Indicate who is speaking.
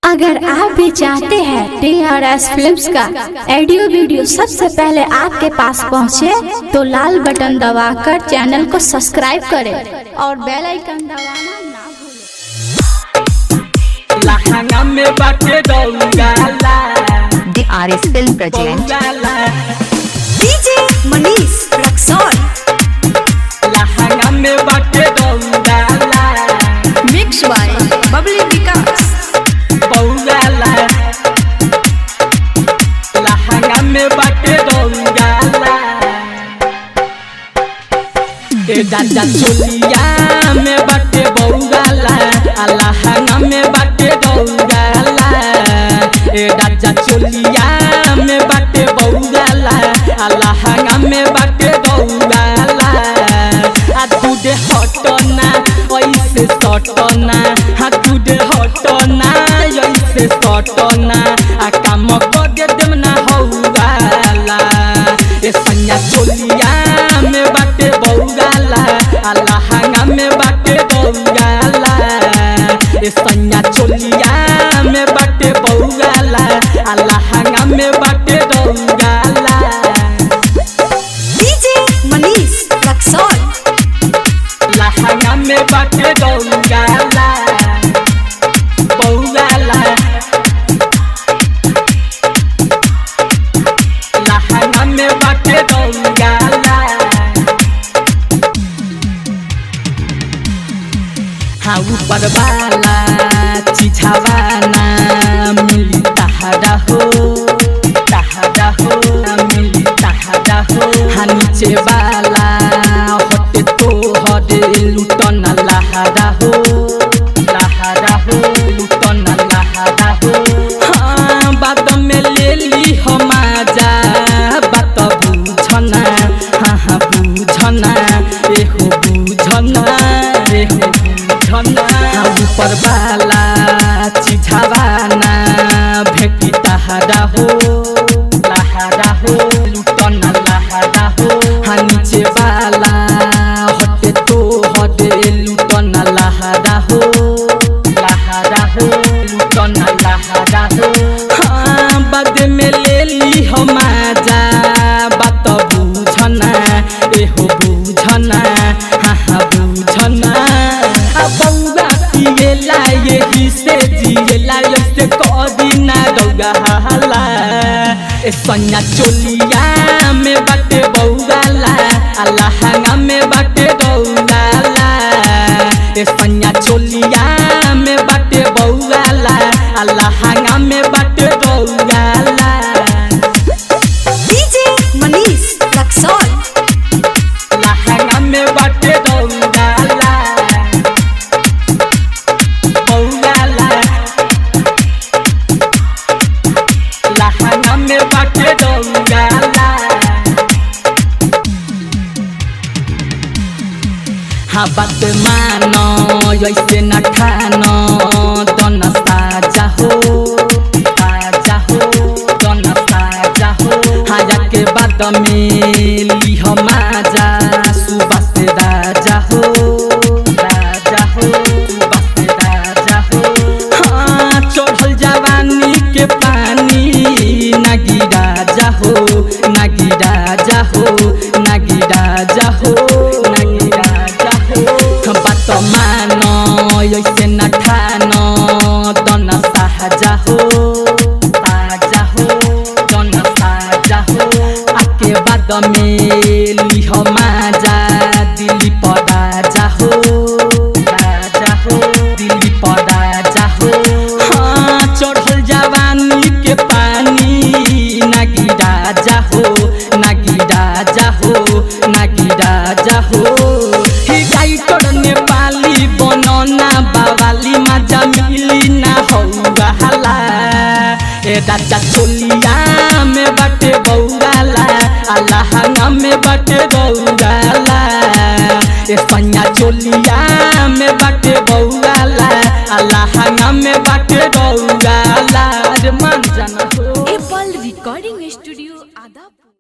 Speaker 1: अगर आप भी चाहते हैं TRS फिल्म्स का ऑडियो वीडियो सबसे पहले आपके पास पहुंचे, तो लाल बटन दबाकर चैनल को सब्सक्राइब करें और बेल आइकन दबाना ना भूलें।
Speaker 2: लहंगा में बाटे दौड़ाला
Speaker 3: TRS film present
Speaker 4: DJ Manish Raxaul.
Speaker 2: लहंगा में बाटे दौड़ाला
Speaker 4: मिक्स बाय बबली विकास।
Speaker 2: बौगाला लहंगा में बाटे दौड़ाला ए दादा चोलिया में बाटे बौगाला लहंगा में बाटे दौड़ाला ए दादा चोलिया में बाटे बौगाला लहंगा में बाटे दौड़ाला आ दूधे हटना ऐसे सटना हाँ दूधे हटना ऐसे सटना आ काम कर देम ना हौगाला ए सैया चोलिया में बाटे बौगाला लहंगा में बाटे दौड़ाला ए सैया चोलिया में बाटे बौगाला लहंगा में बाटे दौड़ाला
Speaker 4: डीजे मनीष रक्सौल।
Speaker 2: लहंगा में बाटे दौड़ाला बौगाला लहंगा में बाटे दौड़ाला हाँ ऊपर वाला चिझावाना मिली तहरा हो मिली तहरा हो हाँ नीचे वाला होते तो हरे लुटना लहरा हो लुटना लहरा हो हाँ बात में ले ली हम आजा बात बुझना हाँ बुझना एहो बुझना हाँ ऊपर वाला चिझावाना भेटी तहरा हो लुटना लहरा हो हाँ नीचे वाला होते तो हरे लुटना लहरा हो लुटना लहरा हो हाँ बाद में ले ली हम आजा बात बुझना एहो बुझना हाँ बुझना बौआ पिएला यही से जिएला ऐसे कदी ना दौड़ाला ए सैया चोलिया में बाटे बौगाला लहंगा में बाटे दौड़ाला ए सैया चोलिया में बाटे बौगाला लहंगा में बाटे दौड़ाला
Speaker 4: डीजे मनीष रक्सौल।
Speaker 2: लहंगा में बाटे दौड़ाला बौगाला लहंगा में बाटे दौड़ाला हाँ बात मानो ऐसे न ठानो दोन साजा हो दोन साजा हो हाँ जाके बाद में ली हम आजा सुबह से राजा हो सुबह से राजा हो हाँ चढ़ल जवानी के पानी नागी राजा हो नागी राजा हो नागी राजा हो नागी राजा हो बात मानो ऐसे न ठानो दोन साजा हो दोन साजा हो आके बाद में ली हम आजा दिल्ली पर राजा हो दिल्ली पर राजा हो हाँ चढ़ल जवानी के पानी नागी राजा हो नागी राजा हो नागी राजा हो हिगाइटर नेपाली बनना बावाली मजा मिली ना हौगाला ए राजा चोलिया में बाटे बौगाला लहंगा में बाटे दौड़ाला ए सैया चोलिया में बाटे बौगाला लहंगा में बाटे दौड़ाला रे मन जाना हो।
Speaker 1: Apple recording studio.